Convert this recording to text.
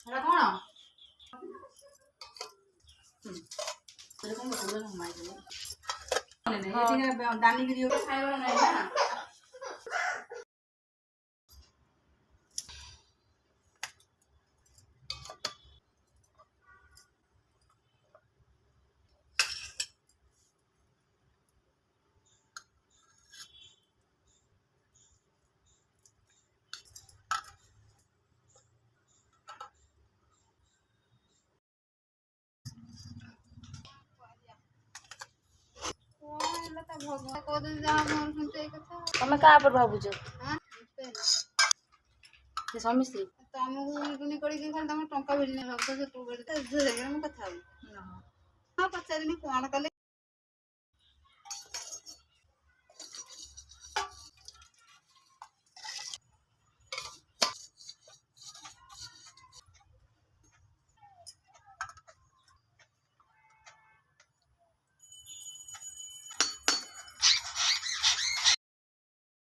ହେଲା କଣ ଦାନିକିରି ଖାଇବା ନାହିଁ ନା। ତମେ କାହା ଉପରେ ଭାବୁଛ ସ୍ୱାମୀ ତମକୁ କରିକି ଖାଲି ତମ ଟଙ୍କା ଭିଡ଼ି ଭାବୁଛ କଥା ହବୁ। ହଁ ପଚାରିନି କଣ କଲେ